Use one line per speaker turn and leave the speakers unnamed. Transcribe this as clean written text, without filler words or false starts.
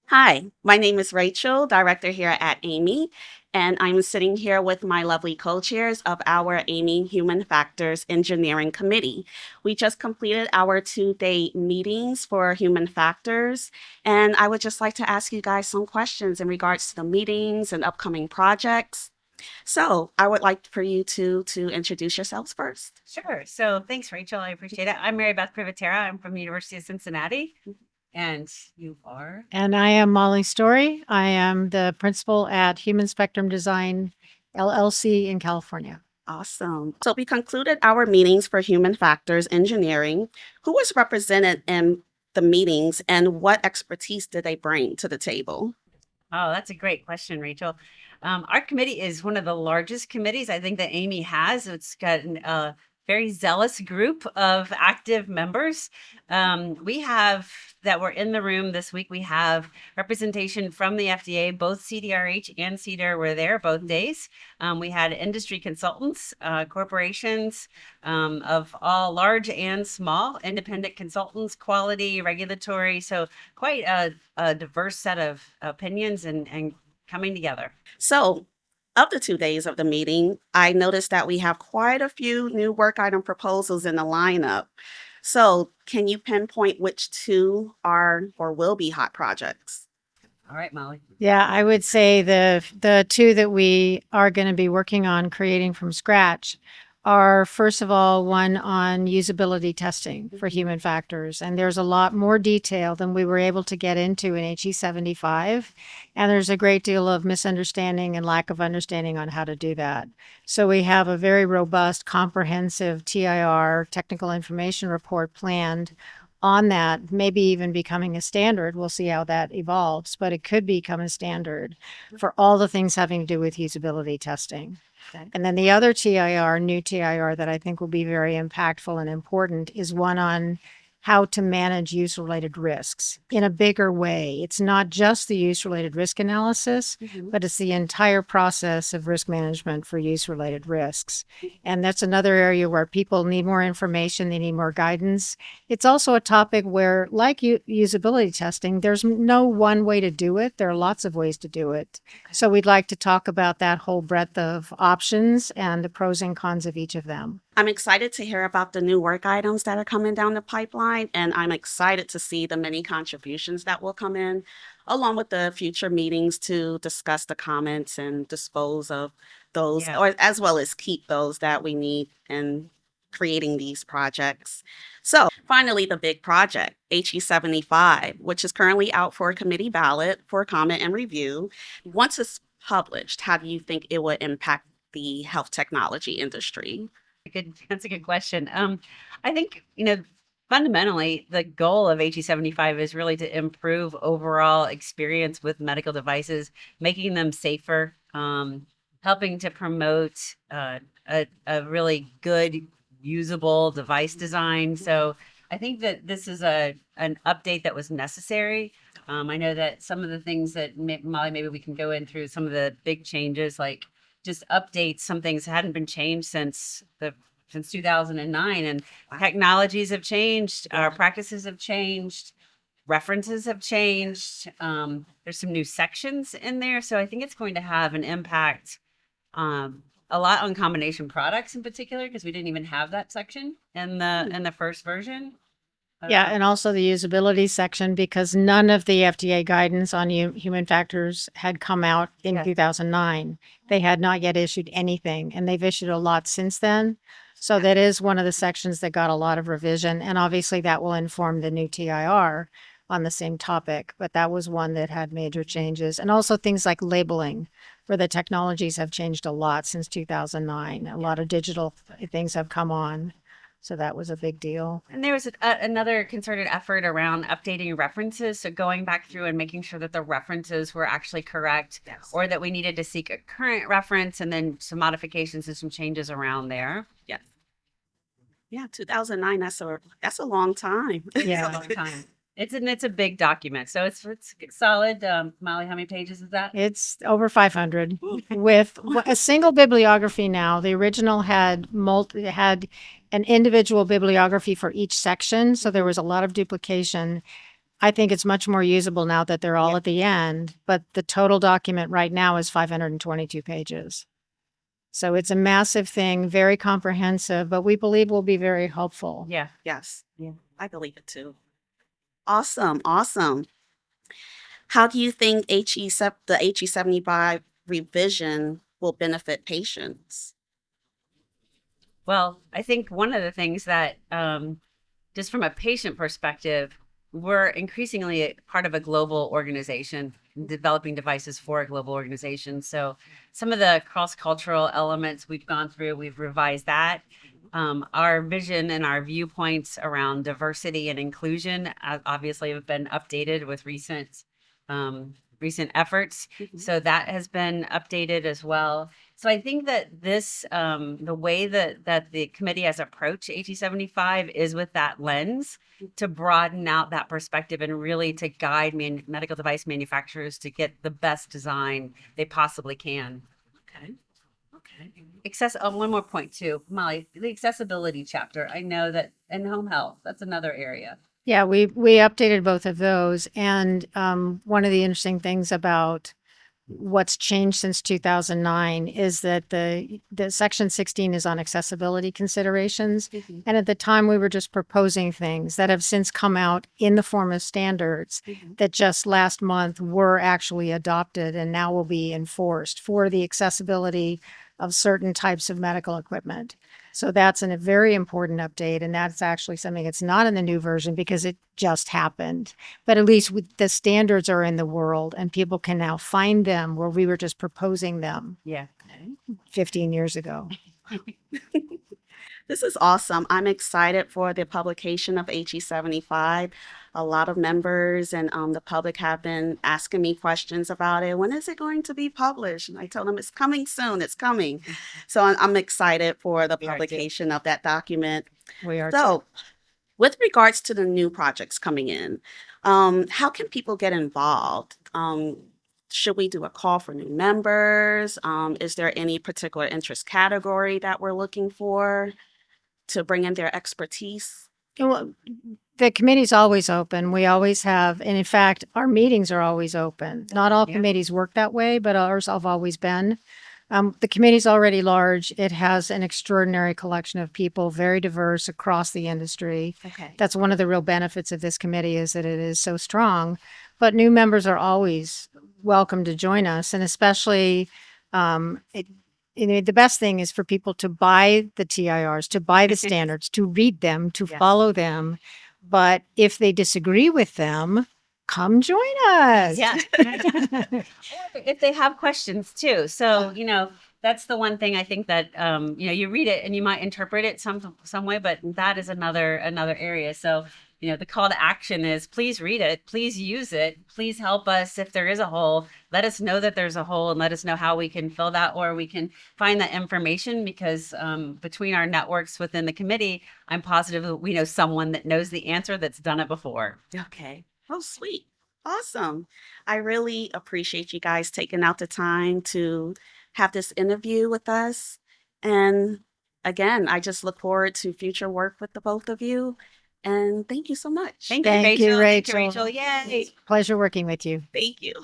Hi, my name is Rachel, director here at AAMI, and I'm sitting here with my lovely co-chairs of our AAMI Human Factors Engineering Committee. We just completed our two-day meetings for human factors, and I would just like to ask you guys some questions in regards to the meetings and upcoming projects. So I would like for you to introduce yourselves first.
Sure. So thanks, Rachel. I appreciate it. I'm Mary Beth Privitera. I'm from the University of Cincinnati. And you are?
And I am Molly Story. I am the principal at Human Spectrum Design LLC in California.
Awesome. So we concluded our meetings for human factors engineering. Who was represented in the meetings and what expertise did they bring to the table?
Oh, that's a great question, Rachel. Our committee is one of the largest committees I think that AAMI has. It's got a very zealous group of active members. We have that were in the room this week. We have representation from the FDA. Both CDRH and CDER were there both days. We had industry consultants, corporations of all large and small, independent consultants, quality, regulatory. So quite a diverse set of opinions and coming together.
So, of the 2 days of the meeting, I noticed that we have quite a few new work item proposals in the lineup. So, can you pinpoint which two are or will be hot projects?
All right, Molly.
Yeah, I would say the two that we are going to be working on creating from scratch are, first of all, one on usability testing for human factors. And there's a lot more detail than we were able to get into in HE 75. And there's a great deal of misunderstanding and lack of understanding on how to do that. So we have a very robust, comprehensive TIR, technical information report, planned on that, maybe even becoming a standard. We'll see how that evolves, but it could become a standard for all the things having to do with usability testing.
Okay.
And then the other TIR, new TIR, that I think will be very impactful and important is one on how to manage use-related risks in a bigger way. It's not just the use-related risk analysis, but it's the entire process of risk management for use-related risks. And that's another area where people need more information, they need more guidance. It's also a topic where, like usability testing, there's no one way to do it. There are lots of ways to do it. So we'd like to talk about that whole breadth of options and the pros and cons of each of them.
I'm excited to hear about the new work items that are coming down the pipeline, and I'm excited to see the many contributions that will come in, along with the future meetings to discuss the comments and dispose of those,
Yeah.
or as well as keep those that we need in creating these projects. So finally, the big project, HE 75, which is currently out for a committee ballot for comment and review. Once it's published, how do you think it would impact the health technology industry?
That's a good question. I think, fundamentally, the goal of HE 75 is really to improve overall experience with medical devices, making them safer, helping to promote a really good, usable device design. So I think that this is an update that was necessary. I know that some of the things that Molly, maybe we can go in through some of the big changes, like just updates. Some things hadn't been changed since 2009, and technologies have changed, our practices have changed, references have changed. There's some new sections in there, so I think it's going to have an impact, a lot on combination products in particular, because we didn't even have that section in the first version.
Yeah, and also the usability section, because none of the FDA guidance on human factors had come out in 2009. They had not yet issued anything, and they've issued a lot since then. So that is one of the sections that got a lot of revision, and obviously that will inform the new TIR on the same topic. But that was one that had major changes, and also things like labeling, where the technologies have changed a lot since 2009. A lot of digital things have come on. So that was a big deal.
And there was another concerted effort around updating references. So going back through and making sure that the references were actually correct, or that we needed to seek a current reference, and then some modifications and some changes around there.
Yes. Yeah, 2009, that's a long time.
Yeah.
It's a long time. It's a big document. So it's solid. Molly, how many pages is that?
It's over 500 with a single bibliography now. The original had an individual bibliography for each section, so there was a lot of duplication. I think it's much more usable now that they're all
Yeah.
at the end, but the total document right now is 522 pages. So it's a massive thing, very comprehensive, but we believe will be very helpful.
Yeah.
Yes,
Yeah.
I believe it too. Awesome, awesome. How do you think the HE75 revision will benefit patients?
Well, I think one of the things that, just from a patient perspective, we're increasingly part of a global organization, developing devices for a global organization. So some of the cross-cultural elements we've gone through, we've revised that. Our vision and our viewpoints around diversity and inclusion obviously have been updated with recent efforts.
Mhm.
So that has been updated as well. So I think that this, the way that the committee has approached HE75 is with that lens to broaden out that perspective and really to guide medical device manufacturers to get the best design they possibly can.
Okay. Okay.
One more point too, Molly, the accessibility chapter. I know that in home health, that's another area.
Yeah, we updated both of those. And one of the interesting things about what's changed since 2009 is that the section 16 is on accessibility considerations.
Mhm.
And at the time we were just proposing things that have since come out in the form of standards
Mhm.
that just last month were actually adopted and now will be enforced for the accessibility of certain types of medical equipment. So that's a very important update. And that's actually something that's not in the new version because it just happened. But at least the standards are in the world and people can now find them where we were just proposing them
Yeah.
15 years ago.
This is awesome. I'm excited for the publication of HE75. A lot of members and the public have been asking me questions about it. When is it going to be published? And I told them it's coming soon. It's coming. So I'm excited for the
We are too.
publication of that document.
We are.
So, with regards to the new projects coming in, how can people get involved? Should we do a call for new members? Is there any particular interest category that we're looking for to bring in their expertise?
Well, the committee's always open. We always have, and in fact, our meetings are always open. Not all
Yeah.
committees work that way, but ours have always been. The committee's already large. It has an extraordinary collection of people, very diverse across the industry.
Okay.
That's one of the real benefits of this committee is that it is so strong. But new members are always welcome to join us, and especially the best thing is for people to buy the TIRs, to buy the standards, to read them, to
Yes.
follow them. But if they disagree with them, come join us.
Yeah. If they have questions too. So, that's the one thing I think that, you read it and you might interpret it some way, but that is another area. So, the call to action is please read it, please use it, please help us if there is a hole. Let us know that there's a hole and let us know how we can fill that or we can find that information because between our networks within the committee, I'm positive that we know someone that knows the answer that's done it before.
Okay. Oh, sweet. Awesome. I really appreciate you guys taking out the time to have this interview with us. And again, I just look forward to future work with the both of you. And thank you so much.
Thank
Thank
you,
you,
Rachel. Thank you,
Rachel.
Rachel. Yay.
Pleasure working with you.
Thank you.